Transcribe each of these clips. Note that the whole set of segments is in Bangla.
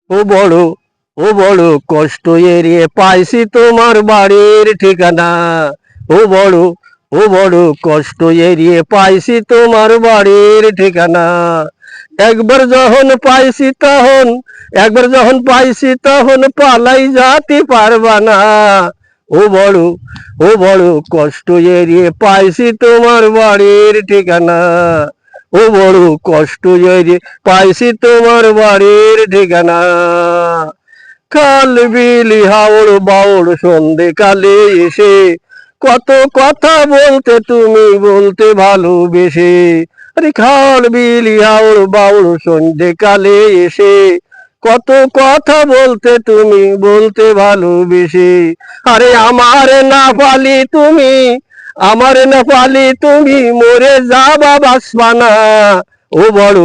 বড় বড় কষ্ট এড়িয়ে পাইছি তোমার বাড়ির ঠিকানা। ও বড় বড় কষ্ট এড়িয়ে পাইছি তোমার বাড়ির ঠিকানা। একবার যখন পাইছি তখন পালাই যাতে পারবা না। ও বড় বড় কষ্ট এড়িয়ে পাইছি তোমার বাড়ির ঠিকানা। ও বড় কষ্ট এড়িয়ে পাইছি তোমার বাড়ির ঠিকানা। কাল বিলি হাওড় বাউড় সন্ধে কালে এসে কত কথা বলতে তুমি বলতে ভালোবেসে। আরে খাল বিলি হাওড় বাউড় সন্ধে কালে এসে কত কথা বলতে তুমি বলতে ভালোবেসে। আরে আমার না পালি তুমি মরে যাবা বাঁচবা না। ও বড়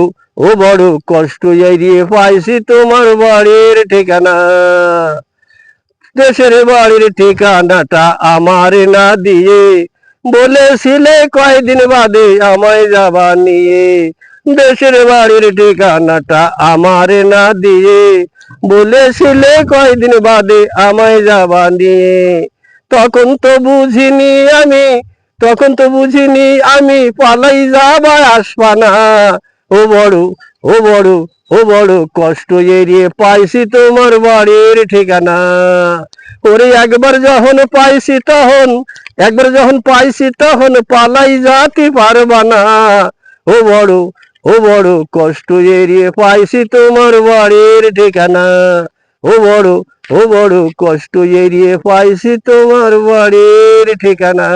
বড় কষ্ট এড়িয়ে পাইছি তোমার বাড়ির ঠিকানা। দেশের বাড়ির ঠিকানাটা আমার না দিয়ে বলেছিলে কয়দিন বাদে আমায় যাবা নিয়ে। দেশের বাড়ির ঠিকানাটা আমার না দিয়ে বলেছিলে কয়দিন বাদে আমায় যাবা নিয়ে। তখন তো বুঝিনি আমি পালাই যাবা আসবা না। ও বড় বড় বড় কষ্ট এড়িয়ে পাইছি তোমার বাড়ির ঠিকানা। ওরে একবার যখন পাইছি তখন পালাই যাতে পারবা না। ও বড় কষ্ট এড়িয়ে পাইছি তোমার বাড়ির ঠিকানা। ও বড় কষ্ট এড়িয়ে পাইছি তোমার বাড়ির ঠিকানা।